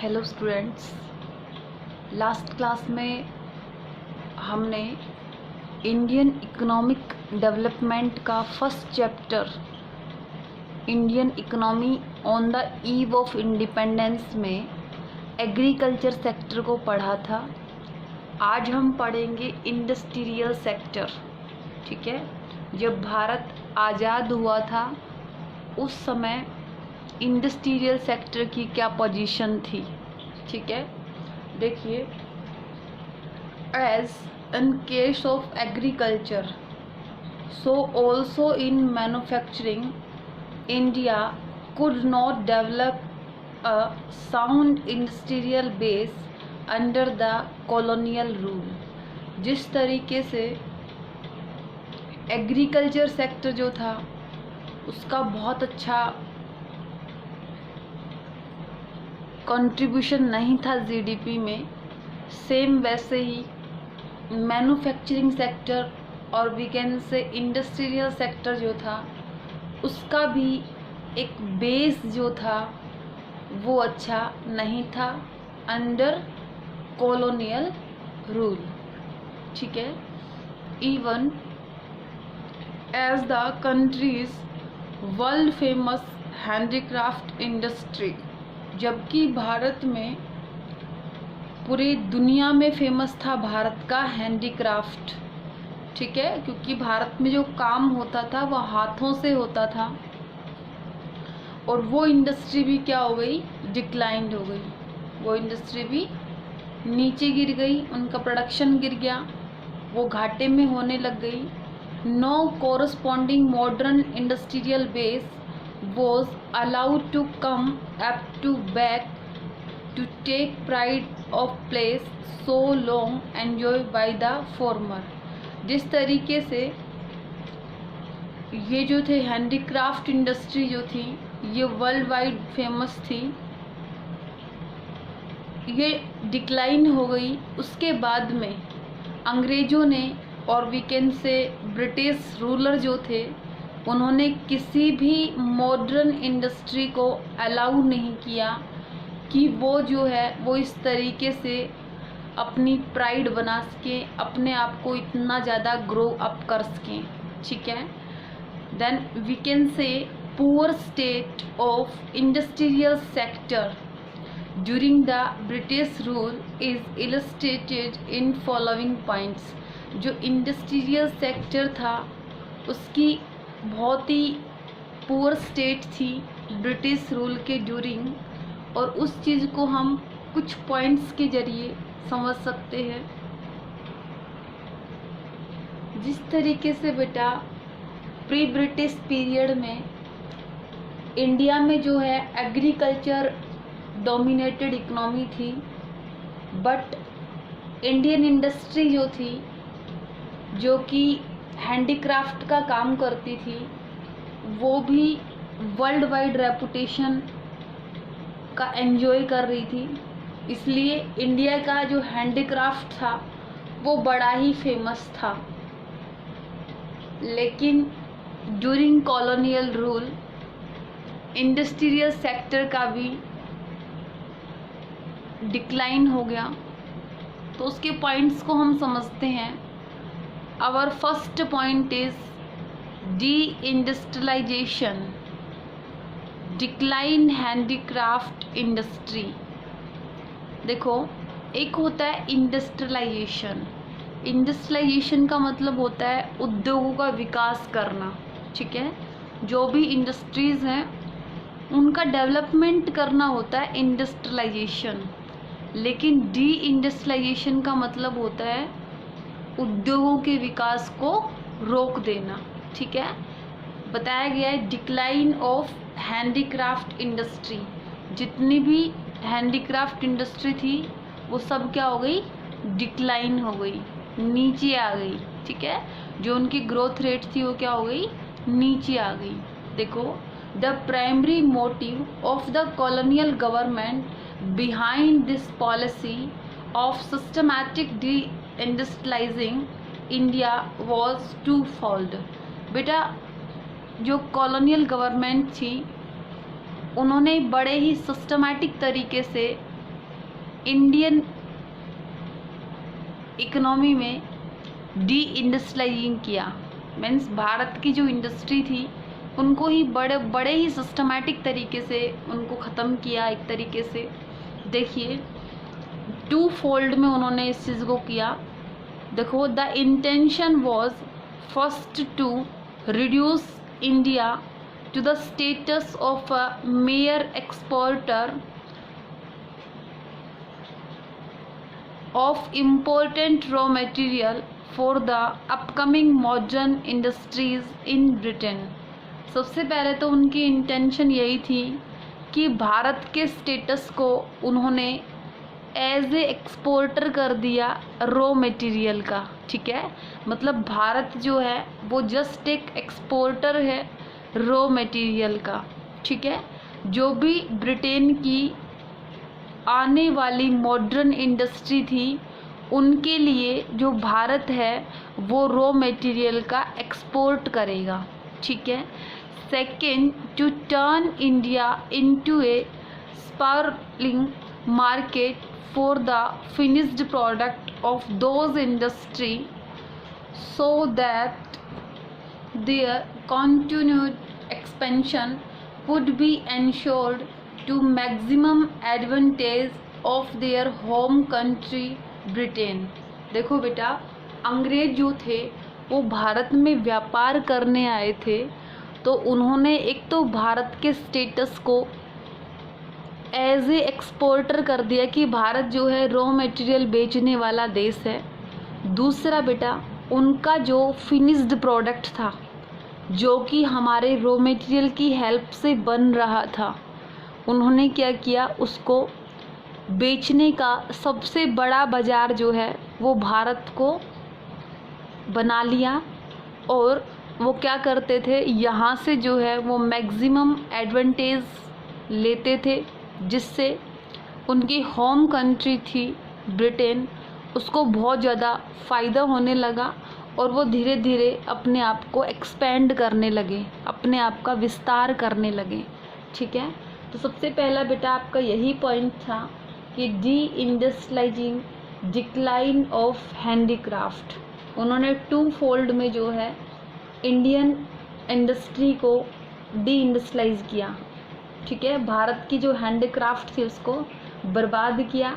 Hello students, last class में हमने Indian economic development का first chapter Indian economy on the eve of independence में agriculture sector को पढ़ा था। आज हम पढ़ेंगे इंडस्ट्रियल सेक्टर। ठीक है, जब भारत आज़ाद हुआ था उस समय इंडस्ट्रियल सेक्टर की क्या पोजीशन थी। ठीक है, देखिए, as in case of agriculture so also in manufacturing India could not develop a sound industrial base under the colonial rule. जिस तरीके से एग्रीकल्चर सेक्टर जो था उसका बहुत अच्छा कंट्रीब्यूशन नहीं था जीडीपी में, सेम वैसे ही मैन्युफैक्चरिंग सेक्टर और we can say industrial sector जो था उसका भी एक बेस जो था वो अच्छा नहीं था अंडर कॉलोनियल रूल। ठीक है, even as the countries world famous handicraft industry, जबकि भारत में पूरी दुनिया में फेमस था भारत का हैंडीक्राफ्ट। ठीक है, क्योंकि भारत में जो काम होता था वह हाथों से होता था और वो इंडस्ट्री भी क्या हो गई, डिक्लाइंड हो गई। वो इंडस्ट्री भी नीचे गिर गई, उनका प्रोडक्शन गिर गया, वो घाटे में होने लग गई। No corresponding modern industrial base was allowed to come up to back to take pride of place so long enjoyed by the former। जिस तरीके से ये जो थे हैंडीक्राफ्ट इंडस्ट्री जो थी ये वर्ल्ड वाइड फेमस थी, ये डिक्लाइन हो गई। उसके बाद में अंग्रेज़ों ने और we can say British ruler जो थे उन्होंने किसी भी मॉडर्न इंडस्ट्री को अलाउ नहीं किया कि वो जो है वो इस तरीके से अपनी प्राइड बना सकें, अपने आप को इतना ज़्यादा ग्रो अप कर सकें। ठीक है, then we can say poor state of industrial sector during the British rule is illustrated in following points. जो इंडस्ट्रियल सेक्टर था उसकी बहुत ही पुअर स्टेट थी ब्रिटिश रूल के ड्यूरिंग, और उस चीज़ को हम कुछ पॉइंट्स के जरिए समझ सकते हैं। जिस तरीके से बेटा प्री ब्रिटिश पीरियड में इंडिया में जो है एग्रीकल्चर डोमिनेटेड इकोनॉमी थी, बट इंडियन इंडस्ट्री जो थी जो कि हैंडीक्राफ्ट का काम करती थी वो भी वर्ल्ड वाइड रेपुटेशन का एंजॉय कर रही थी। इसलिए इंडिया का जो हैंडीक्राफ्ट था वो बड़ा ही फेमस था। लेकिन during colonial rule industrial sector का भी डिक्लाइन हो गया। तो उसके पॉइंट्स को हम समझते हैं। Our first point is de-industrialization, decline handicraft industry। देखो, एक होता है इंडस्ट्रियलाइजेशन। इंडस्ट्रियलाइजेशन का मतलब होता है उद्योगों का विकास करना। ठीक है, जो भी इंडस्ट्रीज़ हैं उनका डेवलपमेंट करना होता है इंडस्ट्रियलाइजेशन। लेकिन डी इंडस्ट्रियलाइजेशन का मतलब होता है उद्योगों के विकास को रोक देना। ठीक है, बताया गया है डिक्लाइन ऑफ हैंडीक्राफ्ट इंडस्ट्री। जितनी भी हैंडीक्राफ्ट इंडस्ट्री थी वो सब क्या हो गई, डिक्लाइन हो गई, नीचे आ गई। ठीक है, जो उनकी ग्रोथ रेट थी वो क्या हो गई, नीचे आ गई। देखो, the primary motive of the colonial government behind this policy of systematic de industrialising India was two fold. बेटा, जो कॉलोनियल गवर्नमेंट थी उन्होंने बड़े ही सिस्टमैटिक तरीके से इंडियन इकोनॉमी में डी इंडस्ट्रियलाइजिंग किया। मीन्स भारत की जो इंडस्ट्री थी उनको ही बड़े ही सिस्टमैटिक तरीके से उनको ख़त्म किया। एक तरीके से देखिए 2 फोल्ड में उन्होंने इस चीज़ को किया। देखो, the intention was first to reduce India to the status of a mere exporter of important raw material for the upcoming modern industries in Britain। सबसे पहले तो उनकी इंटेंशन यही थी कि भारत के स्टेटस को उन्होंने एज ए एक्सपोर्टर कर दिया रॉ मटेरियल का। ठीक है, मतलब भारत जो है वो जस्ट एक एक्सपोर्टर है रॉ मटेरियल का। ठीक है, जो भी ब्रिटेन की आने वाली मॉडर्न इंडस्ट्री थी उनके लिए जो भारत है वो रॉ मटेरियल का एक्सपोर्ट करेगा। ठीक है, second, to turn India into a sparkling market for the finished product of those industry so that their continued expansion would be ensured to maximum advantage of their home country Britain. देखो बेटा, अंग्रेज जो थे वो भारत में व्यापार करने आए थे, तो उन्होंने एक तो भारत के स्टेटस को एज ए एक्सपोर्टर कर दिया कि भारत जो है रॉ मटेरियल बेचने वाला देश है। दूसरा बेटा, उनका जो फिनिश्ड प्रोडक्ट था जो कि हमारे रॉ मटेरियल की हेल्प से बन रहा था, उन्होंने क्या किया, उसको बेचने का सबसे बड़ा बाज़ार जो है वो भारत को बना लिया। और वो क्या करते थे, यहाँ से जो है वो मैक्सिमम एडवांटेज लेते थे, जिससे उनकी होम कंट्री थी ब्रिटेन उसको बहुत ज़्यादा फ़ायदा होने लगा और वो धीरे धीरे अपने आप को एक्सपेंड करने लगे, अपने आप का विस्तार करने लगे। ठीक है, तो सबसे पहला बेटा आपका यही पॉइंट था कि डी इंडस्ट्रियलाइजिंग डिक्लाइन ऑफ हैंडीक्राफ्ट। उन्होंने 2 फोल्ड में जो है इंडियन इंडस्ट्री को डी इंडस्ट्रियलाइज किया। ठीक है, भारत की जो हैंडीक्राफ्ट थी उसको बर्बाद किया।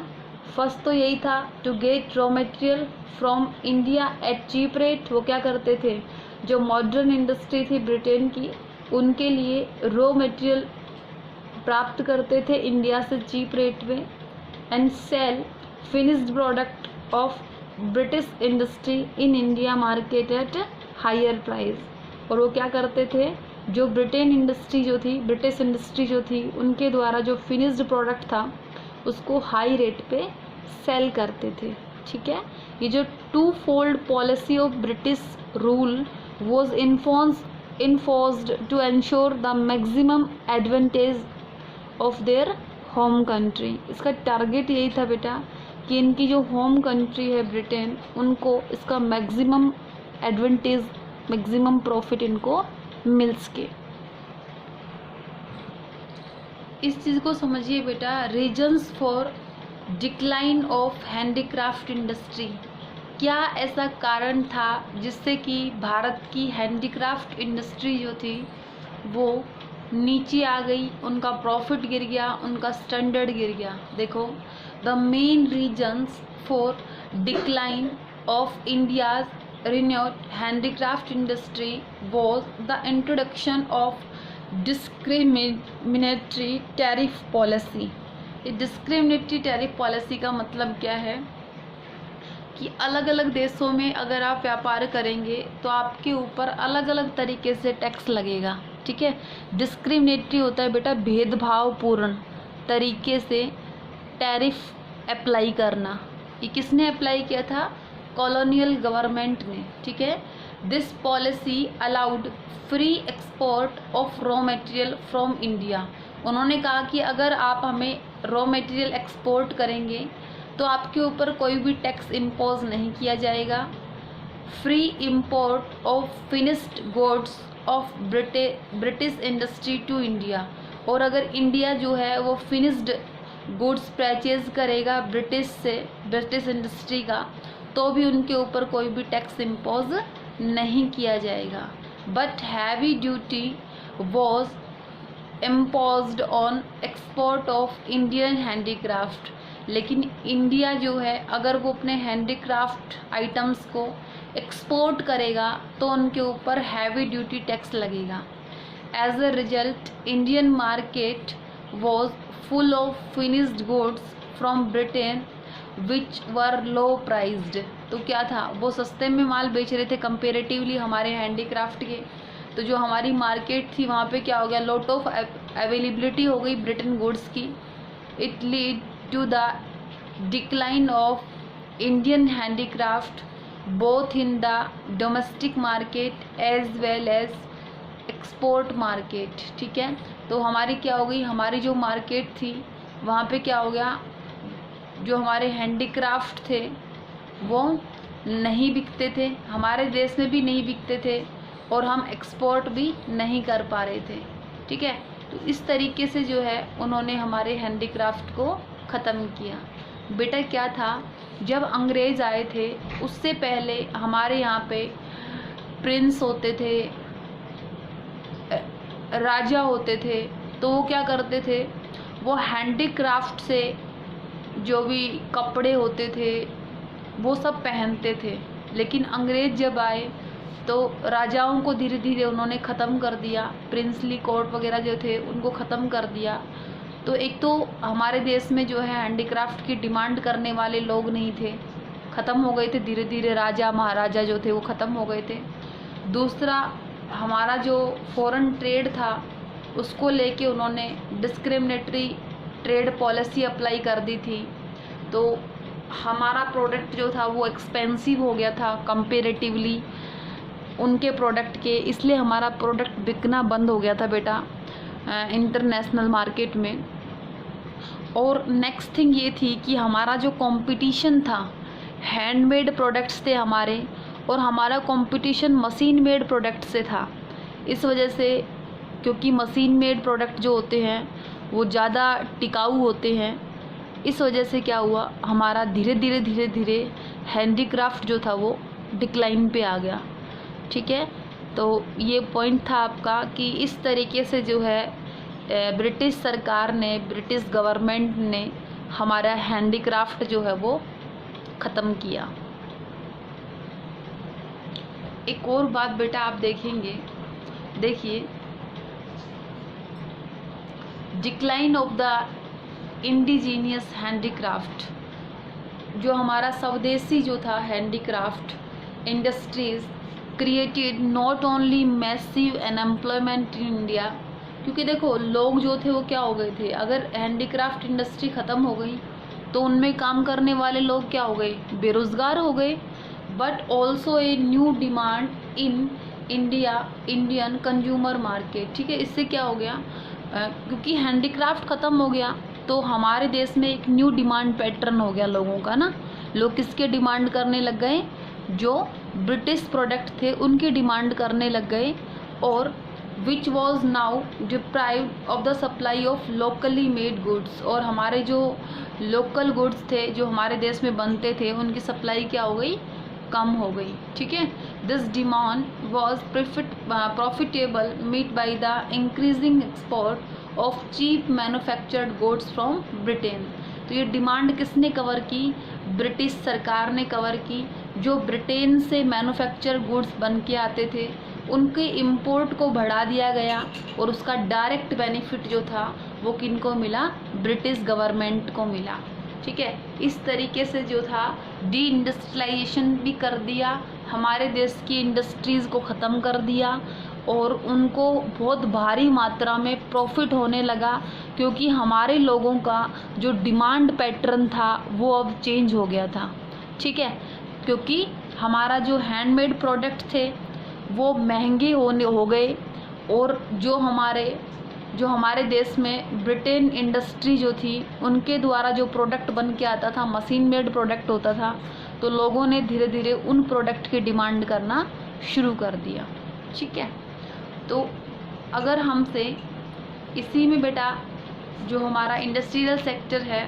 फर्स्ट तो यही था to get raw material from India at cheap rate. वो क्या करते थे, जो मॉडर्न इंडस्ट्री थी ब्रिटेन की उनके लिए रॉ मटेरियल प्राप्त करते थे इंडिया से चीप रेट में, and sell finished product of British industry in India market at higher price. और वो क्या करते थे, जो ब्रिटेन इंडस्ट्री जो थी, ब्रिटिश इंडस्ट्री जो थी, उनके द्वारा जो फिनिश्ड प्रोडक्ट था उसको हाई रेट पे सेल करते थे। ठीक है, ये जो 2 fold policy of British rule was enforced to ensure the maximum advantage of their home country. इसका टारगेट यही था बेटा कि इनकी जो होम कंट्री है ब्रिटेन, उनको इसका मैक्सिमम एडवांटेज, मैक्सिमम प्रॉफिट इनको मिल सके। इस चीज़ को समझिए बेटा, reasons for decline of handicraft industry. क्या ऐसा कारण था जिससे कि भारत की हैंडीक्राफ्ट इंडस्ट्री जो थी वो नीचे आ गई, उनका प्रॉफिट गिर गया, उनका स्टैंडर्ड गिर गया। देखो, the main reasons for decline of India's renewed handicraft industry was the introduction of discriminatory tariff policy. Discriminatory tariff policy का मतलब क्या है कि अलग अलग देशों में अगर आप व्यापार करेंगे तो आपके ऊपर अलग अलग तरीके से टैक्स लगेगा। ठीक है, डिस्क्रिमिनेटरी होता है बेटा भेदभावपूर्ण तरीके से टैरिफ अप्लाई करना। ये किसने अप्लाई किया था, कॉलोनियल गवर्नमेंट ने। ठीक है, this policy allowed free export of raw material from India. उन्होंने कहा कि अगर आप हमें रॉ मटेरियल एक्सपोर्ट करेंगे तो आपके ऊपर कोई भी टैक्स इम्पोज नहीं किया जाएगा। Free import of finished goods of British industry to India. और अगर इंडिया जो है वो फिनिश्ड गुड्स परचेज करेगा ब्रिटिश से, ब्रिटिश इंडस्ट्री का, तो भी उनके ऊपर कोई भी टैक्स इम्पोज नहीं किया जाएगा। But heavy duty was imposed on export of Indian handicraft. लेकिन इंडिया जो है अगर वो अपने हैंडीक्राफ्ट आइटम्स को एक्सपोर्ट करेगा तो उनके ऊपर हैवी ड्यूटी टैक्स लगेगा। As a result Indian market was full of finished goods from Britain which were low priced. तो क्या था, वो सस्ते में माल बेच रहे थे कंपेरेटिवली हमारे हैंडीक्राफ्ट के। तो जो हमारी मार्केट थी वहाँ पे क्या हो गया, लॉट ऑफ अवेलेबिलिटी हो गई ब्रिटेन गुड्स की। It lead to the decline of Indian handicraft both in the domestic market as well as export market. ठीक है, तो हमारी क्या हो गई, हमारी जो मार्केट थी वहाँ पे क्या हो गया, जो हमारे हैंडीक्राफ्ट थे वो नहीं बिकते थे, हमारे देश में भी नहीं बिकते थे और हम एक्सपोर्ट भी नहीं कर पा रहे थे। ठीक है, तो इस तरीके से जो है उन्होंने हमारे हैंडीक्राफ्ट को ख़त्म किया। बेटा क्या था, जब अंग्रेज़ आए थे उससे पहले हमारे यहाँ पे प्रिंस होते थे, राजा होते थे, तो वो क्या करते थे, वो हैंडीक्राफ्ट से जो भी कपड़े होते थे वो सब पहनते थे। लेकिन अंग्रेज़ जब आए तो राजाओं को धीरे धीरे उन्होंने ख़त्म कर दिया, प्रिंसली कोर्ट वगैरह जो थे उनको ख़त्म कर दिया। तो एक तो हमारे देश में जो है हैंडीक्राफ्ट की डिमांड करने वाले लोग नहीं थे, ख़त्म हो गए थे धीरे धीरे, राजा महाराजा जो थे वो ख़त्म हो गए थे। दूसरा, हमारा जो फॉरेन ट्रेड था उसको लेके उन्होंने डिस्क्रिमिनेटरी ट्रेड पॉलिसी अप्लाई कर दी थी। तो हमारा प्रोडक्ट जो था वो एक्सपेंसिव हो गया था कंपेरेटिवली उनके प्रोडक्ट के, इसलिए हमारा प्रोडक्ट बिकना बंद हो गया था बेटा इंटरनेशनल मार्केट में। और नेक्स्ट थिंग ये थी कि हमारा जो कंपटीशन था, हैंडमेड प्रोडक्ट्स थे हमारे, और हमारा कंपटीशन मशीन मेड प्रोडक्ट से था। इस वजह से, क्योंकि मशीन मेड प्रोडक्ट जो होते हैं वो ज़्यादा टिकाऊ होते हैं, इस वजह से क्या हुआ, हमारा धीरे धीरे हैंडीक्राफ्ट जो था वो डिक्लाइन पे आ गया। ठीक है, तो ये पॉइंट था आपका कि इस तरीके से जो है ब्रिटिश सरकार ने, ब्रिटिश गवर्नमेंट ने हमारा हैंडीक्राफ्ट जो है वो ख़त्म किया। एक और बात बेटा आप देखेंगे, देखिए, decline of the indigenous handicraft, जो हमारा स्वदेशी जो था handicraft industries created not only massive unemployment in India. क्योंकि देखो लोग जो थे वो क्या हो गए थे, अगर हैंडीक्राफ्ट इंडस्ट्री ख़त्म हो गई तो उनमें काम करने वाले लोग क्या हो गए, बेरोज़गार हो गए। But also a new demand in Indian consumer market. ठीक है, इससे क्या हो गया, क्योंकि हैंडीक्राफ्ट ख़त्म हो गया तो हमारे देश में एक न्यू डिमांड पैटर्न हो गया लोगों का ना। लोग किसके डिमांड करने लग गए, जो ब्रिटिश प्रोडक्ट थे उनकी डिमांड करने लग गए, और which was now deprived of the supply of locally made goods. और हमारे जो लोकल गुड्स थे जो हमारे देश में बनते थे उनकी सप्लाई क्या हो गई, कम हो गई। ठीक है, this demand was profitable meet by the increasing export of cheap manufactured goods from Britain. तो ये डिमांड किसने कवर की, ब्रिटिश सरकार ने कवर की। जो ब्रिटेन से मैन्युफैक्चर गुड्स बन के आते थे उनके इंपोर्ट को बढ़ा दिया गया, और उसका डायरेक्ट बेनिफिट जो था वो किनको मिला, ब्रिटिश गवर्नमेंट को मिला। ठीक है, इस तरीके से जो था डी इंडस्ट्रियलाइजेशन भी कर दिया, हमारे देश की इंडस्ट्रीज़ को ख़त्म कर दिया, और उनको बहुत भारी मात्रा में प्रॉफिट होने लगा, क्योंकि हमारे लोगों का जो डिमांड पैटर्न था वो अब चेंज हो गया था। ठीक है, क्योंकि हमारा जो हैंडमेड प्रोडक्ट थे वो महंगे हो गए, और जो हमारे देश में ब्रिटेन इंडस्ट्री जो थी उनके द्वारा जो प्रोडक्ट बन के आता था मशीन मेड प्रोडक्ट होता था, तो लोगों ने धीरे धीरे उन प्रोडक्ट की डिमांड करना शुरू कर दिया। ठीक है, तो अगर हमसे इसी में बेटा जो हमारा इंडस्ट्रियल सेक्टर है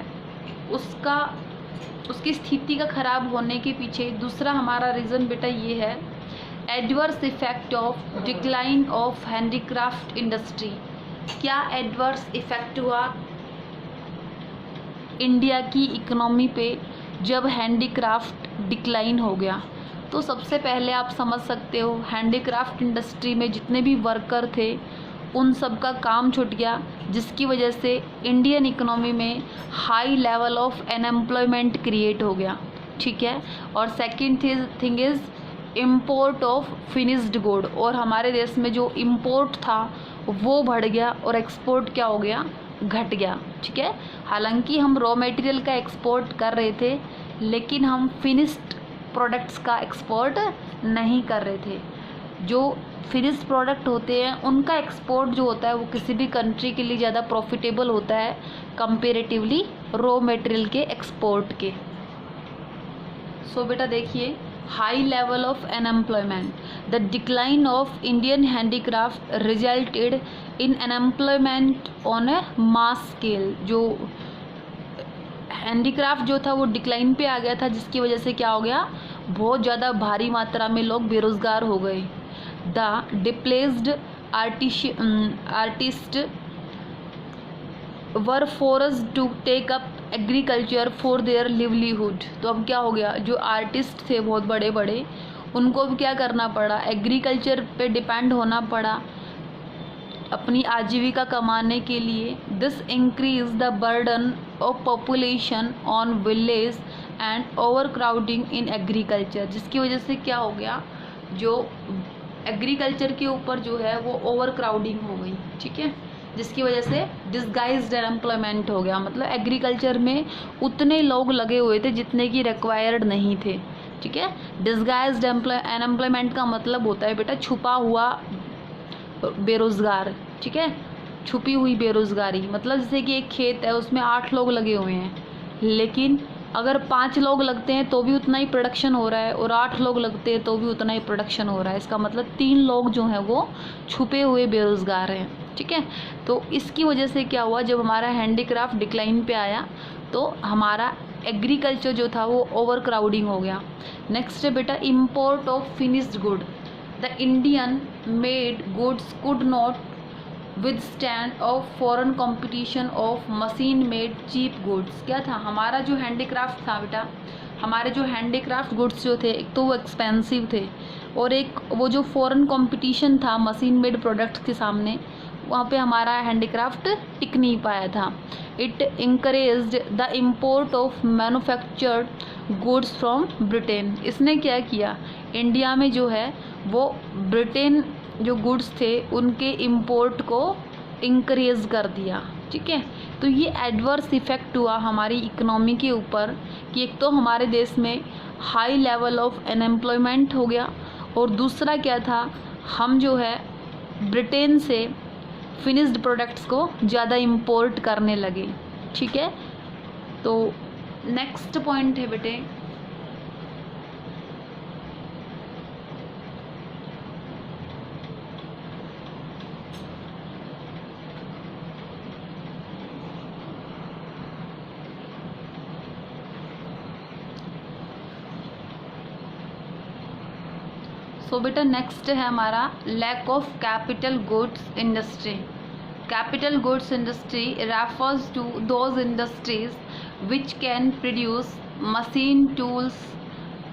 उसकी स्थिति का खराब होने के पीछे दूसरा हमारा रीज़न बेटा ये है, adverse effect of decline of handicraft industry. क्या एडवर्स इफेक्ट हुआ इंडिया की इकोनॉमी पे जब हैंडीक्राफ्ट डिक्लाइन हो गया? तो सबसे पहले आप समझ सकते हो, हैंडीक्राफ्ट इंडस्ट्री में जितने भी वर्कर थे उन सब का काम छूट गया, जिसकी वजह से इंडियन इकोनॉमी में high level of unemployment create हो गया। ठीक है। और second thing is import of finished good, और हमारे देश में जो इम्पोर्ट था वो बढ़ गया और एक्सपोर्ट क्या हो गया, घट गया। ठीक है। हालांकि हम रॉ मटेरियल का एक्सपोर्ट कर रहे थे, लेकिन हम फिनिश्ड प्रोडक्ट्स का एक्सपोर्ट नहीं कर रहे थे। जो फिनिश्ड प्रोडक्ट होते हैं उनका एक्सपोर्ट जो होता है वो किसी भी कंट्री के लिए ज़्यादा प्रॉफिटेबल होता है कंपेरेटिवली रॉ मटेरियल के एक्सपोर्ट के। सो बेटा देखिए, high level of unemployment, the decline of Indian handicraft resulted in unemployment on A mass scale. जो हैंडीक्राफ्ट जो था वो डिक्लाइन पे आ गया था, जिसकी वजह से क्या हो गया, बहुत ज़्यादा भारी मात्रा में लोग बेरोज़गार हो गए। The displaced artists were forced to take up agriculture for their livelihood. तो अब क्या हो गया, जो आर्टिस्ट थे बहुत बड़े बड़े, उनको भी क्या करना पड़ा, एग्रीकल्चर पे डिपेंड होना पड़ा अपनी आजीविका कमाने के लिए। This increase the burden of population on village and over crowding in agriculture, जिसकी वजह से क्या हो गया, जो एग्रीकल्चर के ऊपर जो है वो ओवर क्राउडिंग हो गई। ठीक है। जिसकी वजह से डिसगाइज्ड अनएम्प्लॉयमेंट हो गया, मतलब एग्रीकल्चर में उतने लोग लगे हुए थे जितने की रिक्वायर्ड नहीं थे। ठीक है। डिसगाइज्ड अनएम्प्लॉयमेंट का मतलब होता है बेटा छुपा हुआ बेरोज़गार। ठीक है। छुपी हुई बेरोज़गारी, मतलब जैसे कि एक खेत है उसमें 8 लोग लगे हुए हैं, लेकिन अगर 5 लोग लगते हैं तो भी उतना ही प्रोडक्शन हो रहा है, और 8 लोग लगते हैं तो भी उतना ही प्रोडक्शन हो रहा है। इसका मतलब 3 लोग जो हैं वो छुपे हुए बेरोज़गार हैं। ठीक है। तो इसकी वजह से क्या हुआ, जब हमारा हैंडीक्राफ्ट डिक्लाइन पे आया तो हमारा एग्रीकल्चर जो था वो ओवर क्राउडिंग हो गया। नेक्स्ट है बेटा import of finished good, the Indian made goods could not withstand of foreign competition of machine made cheap goods. क्या था, हमारा जो हैंडीक्राफ्ट था बेटा, हमारे जो हैंडीक्राफ्ट गुड्स जो थे, एक तो वो एक्सपेंसिव थे, और एक वो जो फॉरेन कंपटीशन था मशीन मेड प्रोडक्ट्स के सामने, वहाँ पे हमारा हैंडीक्राफ्ट टिक नहीं पाया था। It encouraged the import of manufactured goods from Britain. इसने क्या किया, इंडिया में जो है वो ब्रिटेन जो गुड्स थे उनके इंपोर्ट को इंक्रीज कर दिया। ठीक है। तो ये एडवर्स इफ़ेक्ट हुआ हमारी इकोनॉमी के ऊपर कि एक तो हमारे देश में हाई लेवल ऑफ अनएम्प्लॉयमेंट हो गया, और दूसरा क्या था, हम जो है ब्रिटेन से फिनिश्ड प्रोडक्ट्स को ज़्यादा इंपोर्ट करने लगे। ठीक है। तो नेक्स्ट पॉइंट है बेटे बेटा नेक्स्ट है हमारा lack of capital goods industry. Capital goods industry refers to those industries which can produce machine tools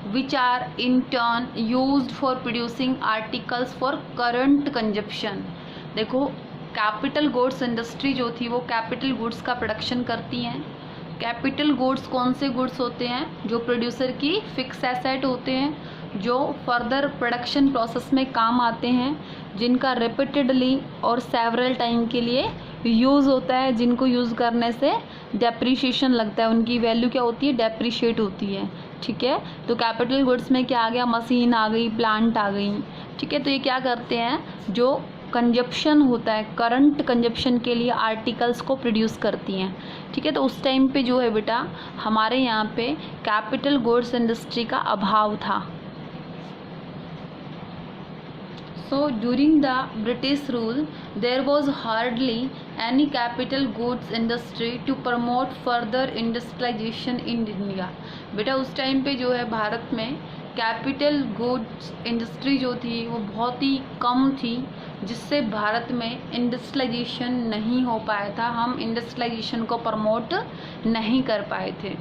which are in turn used for producing articles for current consumption. देखो, capital goods industry जो थी वो capital goods का production करती हैं। Capital goods कौन से goods होते हैं, जो प्रोड्यूसर की फिक्स एसेट होते हैं, जो फर्दर प्रोडक्शन प्रोसेस में काम आते हैं, जिनका रिपीटेडली और सेवरल टाइम के लिए यूज़ होता है, जिनको यूज़ करने से डेप्रिशिएशन लगता है, उनकी वैल्यू क्या होती है, डेप्रिशिएट होती है। ठीक है। तो कैपिटल गुड्स में क्या आ गया, मशीन आ गई, प्लांट आ गई। ठीक है। तो ये क्या करते हैं, जो कंजप्शन होता है, करंट कंजप्शन के लिए आर्टिकल्स को प्रोड्यूस करती हैं। ठीक है। तो उस टाइम पे जो है बेटा हमारे यहाँ पे कैपिटल गुड्स इंडस्ट्री का अभाव था। So during the British rule there was hardly any capital goods industry to promote further industrialization in India। बेटा उस टाइम पे जो है भारत में कैपिटल गुड्स इंडस्ट्री जो थी वो बहुत ही कम थी, जिससे भारत में इंडस्ट्रियलाइजेशन नहीं हो पाया था, हम इंडस्ट्रियलाइजेशन को प्रमोट नहीं कर पाए थे।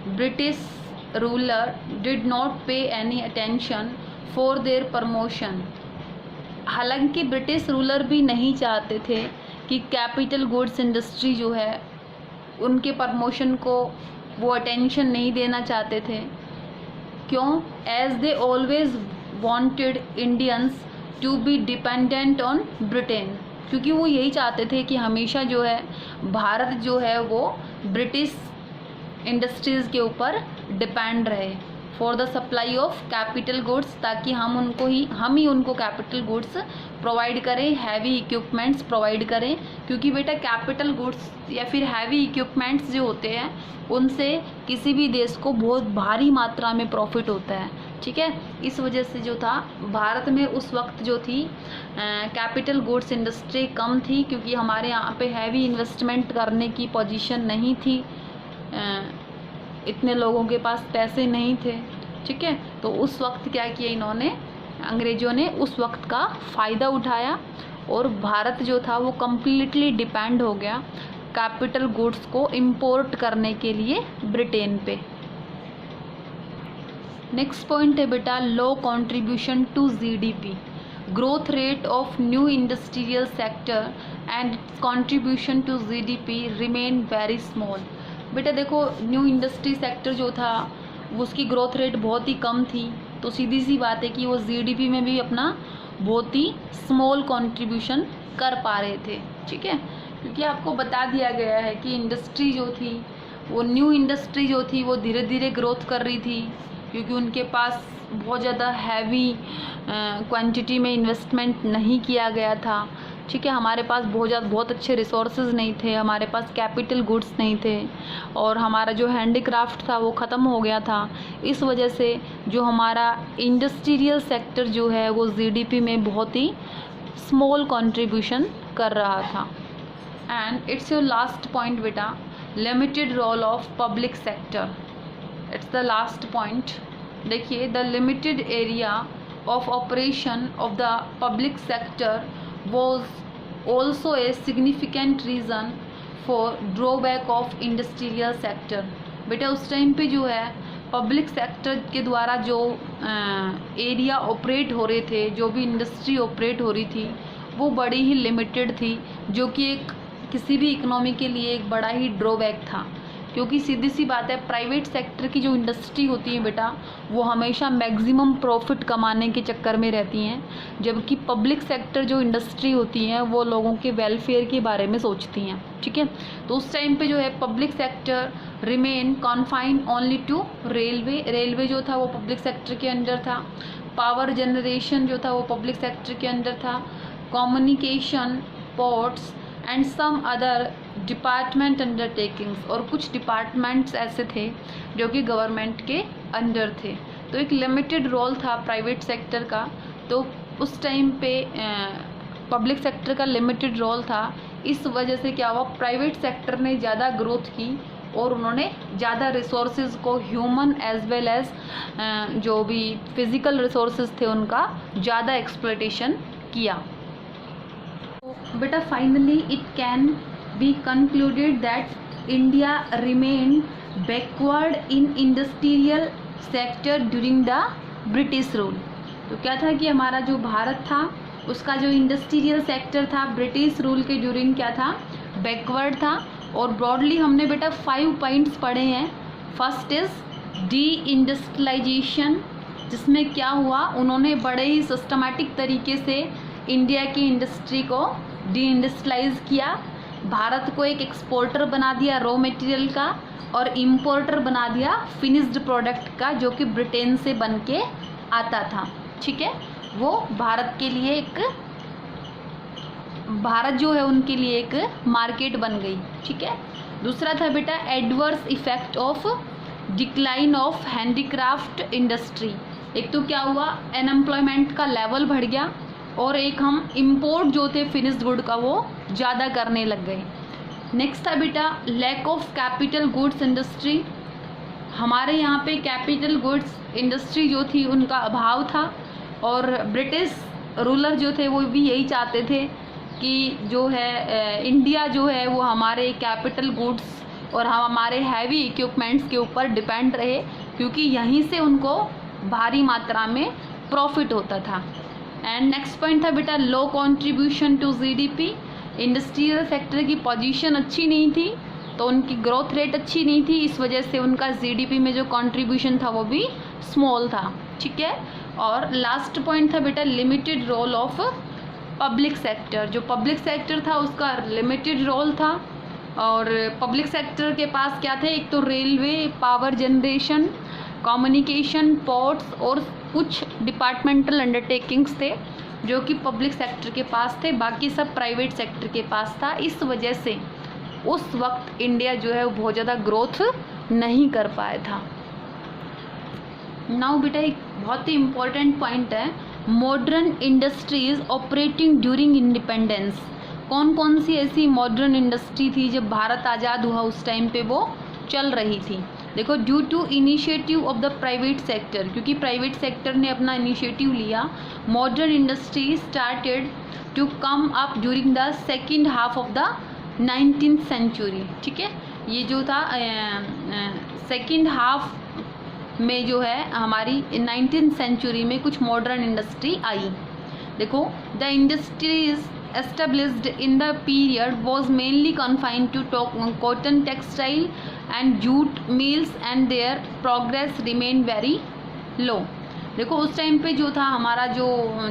ब्रिटिश रूलर डिड नॉट पे any attention for their promotion. हालांकि ब्रिटिश रूलर भी नहीं चाहते थे कि कैपिटल गुड्स इंडस्ट्री जो है उनके प्रमोशन को वो अटेंशन नहीं देना चाहते थे। क्यों? As they always wanted Indians to be dependent on Britain, क्योंकि वो यही चाहते थे कि हमेशा जो है भारत जो है वो ब्रिटिश इंडस्ट्रीज़ के ऊपर डिपेंड रहे for the supply of capital goods, ताकि हम ही उनको कैपिटल गुड्स प्रोवाइड करें, हैवी इक्विपमेंट्स प्रोवाइड करें। क्योंकि बेटा कैपिटल गुड्स या फिर हैवी इक्विपमेंट्स जो होते हैं उनसे किसी भी देश को बहुत भारी मात्रा में प्रॉफिट होता है, ठीक है। इस वजह से जो था भारत में उस वक्त जो थी कैपिटल गुड्स इंडस्ट्री कम थी, क्योंकि हमारे यहाँ पे हैवी इन्वेस्टमेंट करने की पोजीशन नहीं थी, इतने लोगों के पास पैसे नहीं थे, ठीक है। तो उस वक्त क्या किया इन्होंने, अंग्रेज़ों ने उस वक्त का फ़ायदा उठाया और भारत जो था वो कम्प्लीटली डिपेंड हो गया कैपिटल गुड्स को इंपोर्ट करने के लिए ब्रिटेन पे। नेक्स्ट पॉइंट है बेटा low contribution to GDP, growth rate of new industrial sector and contribution to GDP remain very small. बेटा देखो न्यू इंडस्ट्री सेक्टर जो था उसकी ग्रोथ रेट बहुत ही कम थी, तो सीधी सी बात है कि वो जीडीपी में भी अपना बहुत ही स्मॉल कंट्रीब्यूशन कर पा रहे थे, ठीक है। क्योंकि आपको बता दिया गया है कि इंडस्ट्री जो थी वो न्यू इंडस्ट्री जो थी वो धीरे धीरे ग्रोथ कर रही थी, क्योंकि उनके पास बहुत ज़्यादा हैवी क्वांटिटी में इन्वेस्टमेंट नहीं किया गया था, ठीक है। हमारे पास बहुत अच्छे रिसोर्सेज नहीं थे, हमारे पास कैपिटल गुड्स नहीं थे और हमारा जो हैंडीक्राफ्ट था वो ख़त्म हो गया था। इस वजह से जो हमारा इंडस्ट्रियल सेक्टर जो है वो जीडीपी में बहुत ही स्मॉल कंट्रीब्यूशन कर रहा था। And it's your last point बेटा, limited role of public sector, it's the last point. देखिए the limited area of operation of the public sector was also a significant reason for drawback of industrial sector। बेटा उस time पे जो है public sector के द्वारा जो area operate हो रहे थे, जो भी इंडस्ट्री ऑपरेट हो रही थी वो बड़ी ही लिमिटेड थी, जो कि किसी भी इकोनॉमी के लिए एक बड़ा ही ड्रॉबैक था। क्योंकि सीधी सी बात है प्राइवेट सेक्टर की जो इंडस्ट्री होती है बेटा वो हमेशा मैक्सिमम प्रॉफिट कमाने के चक्कर में रहती हैं, जबकि पब्लिक सेक्टर जो इंडस्ट्री होती हैं वो लोगों के वेलफेयर के बारे में सोचती हैं, ठीक है। तो उस टाइम पे जो है public sector remain confined only to railway जो था वो पब्लिक सेक्टर के अंडर था, पावर जनरेशन जो था वो पब्लिक सेक्टर के अंडर था, communication, ports and some other department undertakings, और कुछ डिपार्टमेंट्स ऐसे थे जो कि गवर्नमेंट के अंडर थे। तो एक लिमिटेड रोल था प्राइवेट सेक्टर का, तो उस टाइम पे पब्लिक सेक्टर का लिमिटेड रोल था। इस वजह से क्या हुआ, प्राइवेट सेक्टर ने ज़्यादा ग्रोथ की और उन्होंने ज़्यादा रिसोर्सेज को ह्यूमन एज वेल एज जो भी फिज़िकल रिसोर्सेज थे उनका ज़्यादा एक्सप्लॉयटेशन किया। बेटा finally it can be concluded that India remain backward in industrial sector during the British rule. तो क्या था कि हमारा जो भारत था उसका जो इंडस्ट्रियल सेक्टर था ब्रिटिश रूल के ड्यूरिंग क्या था, बैकवर्ड था। और ब्रॉडली हमने बेटा 5 पॉइंट्स पढ़े हैं। फर्स्ट इज डी इंडस्ट्रियलाइजेशन, जिसमें क्या हुआ, उन्होंने बड़े ही सिस्टमैटिक तरीके से इंडिया की इंडस्ट्री को डी इंडस्ट्रियलाइज किया, भारत को एक एक्सपोर्टर बना दिया रॉ मटेरियल का और इम्पोर्टर बना दिया फिनिश्ड प्रोडक्ट का, जो कि ब्रिटेन से बन के आता था, ठीक है। वो भारत के लिए भारत जो है उनके लिए एक मार्केट बन गई, ठीक है। दूसरा था बेटा adverse effect of decline of handicraft industry. एक तो क्या हुआ, अनएम्प्लॉयमेंट का लेवल बढ़ गया और एक हम इम्पोर्ट जो थे फिनिश्ड गुड का वो ज़्यादा करने लग गए। नेक्स्ट था बेटा lack of capital goods industry. हमारे यहाँ पे कैपिटल गुड्स इंडस्ट्री जो थी उनका अभाव था, और ब्रिटिश रूलर जो थे वो भी यही चाहते थे कि जो है इंडिया जो है वो हमारे कैपिटल गुड्स और हमारे हैवी इक्विपमेंट्स के ऊपर डिपेंड रहे, क्योंकि यहीं से उनको भारी मात्रा में प्रॉफिट होता था। एंड नेक्स्ट पॉइंट था बेटा low contribution to GDP. Industrial sector की पोजीशन अच्छी नहीं थी, तो उनकी ग्रोथ रेट अच्छी नहीं थी, इस वजह से उनका जीडीपी में जो कंट्रीब्यूशन था वो भी स्मॉल था। ठीक है। और लास्ट पॉइंट था बेटा limited role of public sector. जो पब्लिक सेक्टर था उसका लिमिटेड रोल था, और पब्लिक सेक्टर के पास क्या थे, एक तो railway, power generation, communication, ports और कुछ डिपार्टमेंटल अंडरटेकिंग्स थे जो कि पब्लिक सेक्टर के पास थे, बाकी सब प्राइवेट सेक्टर के पास था। इस वजह से उस वक्त इंडिया जो है वो बहुत ज़्यादा ग्रोथ नहीं कर पाया था। नाउ बेटा एक बहुत ही इम्पोर्टेंट पॉइंट है modern industries operating during independence. कौन कौन सी ऐसी मॉडर्न इंडस्ट्री थी जब भारत आज़ाद हुआ उस टाइम पे वो चल रही थी। देखो due to initiative of the private sector, क्योंकि प्राइवेट सेक्टर ने अपना इनिशिएटिव लिया, modern industry started to come up during the second half of the 19th century. ठीक है, ये जो था सेकेंड हाफ में जो है हमारी 19th सेंचुरी में कुछ मॉडर्न इंडस्ट्री आई। देखो the industries established in the period was mainly confined to cotton textile and jute mills and their progress remained very low। देखो उस टाइम पे जो था हमारा जो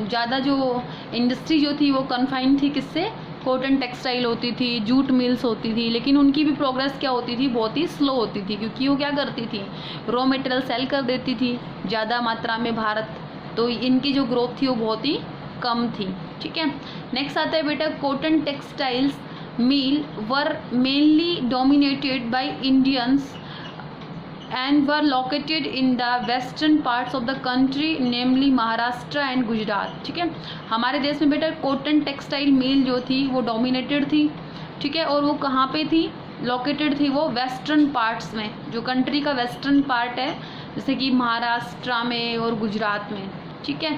ज़्यादा जो इंडस्ट्री जो थी वो कन्फाइन थी किससे, कॉटन टेक्सटाइल होती थी, जूट मिल्स होती थी, लेकिन उनकी भी प्रोग्रेस क्या होती थी, बहुत ही स्लो होती थी, क्योंकि वो क्या करती थी, रॉ मटेरियल सेल कर देती थी ज़्यादा मात्रा में भारत, तो इनकी जो ग्रोथ थी वो बहुत ही कम थी। ठीक है। नेक्स्ट आता है बेटा cotton textiles mill were mainly dominated by Indians and were located in the western parts of the country namely Maharashtra and Gujarat. ठीक है, हमारे देश में बेटा कॉटन टेक्सटाइल मिल जो थी वो डोमिनेटेड थी। ठीक है, और वो कहाँ पे थी, लोकेटेड थी वो वेस्टर्न पार्ट्स में, जो कंट्री का वेस्टर्न पार्ट है, जैसे कि महाराष्ट्र में और गुजरात में। ठीक है।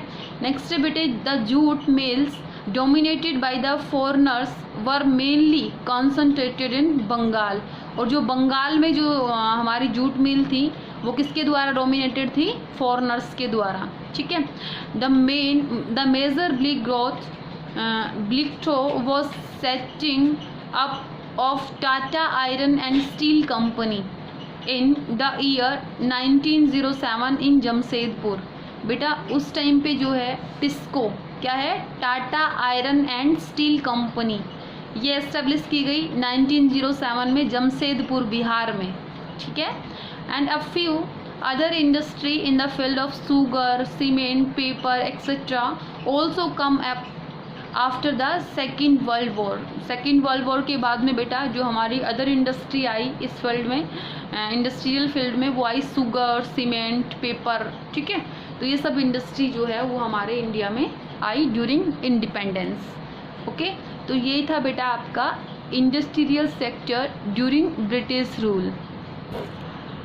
नेक्स्ट बेटे the jute mills dominated by the foreigners were mainly concentrated in Bengal. और जो बंगाल में जो हमारी जूट मिल थी वो किसके द्वारा डोमिनेटेड थी, फॉरेनर्स के द्वारा। ठीक है। The major breakthrough was setting up of Tata iron and steel company in the year 1907 in Jamshedpur. बेटा उस टाइम पे जो है टिस्को क्या है, Tata iron and steel company, ये एस्टेब्लिश की गई 1907 में जमशेदपुर बिहार में। ठीक है। And a few other industry in the field of sugar, cement, paper etcetera also come up after the second world war. Second world war के बाद में बेटा जो हमारी अदर इंडस्ट्री आई इस फील्ड में, इंडस्ट्रियल फील्ड में, वो आई शुगर, सीमेंट, पेपर। ठीक है, तो ये सब इंडस्ट्री जो है वो हमारे इंडिया में आई ड्यूरिंग इंडिपेंडेंस। ओके, तो ये था बेटा आपका industrial sector during British rule.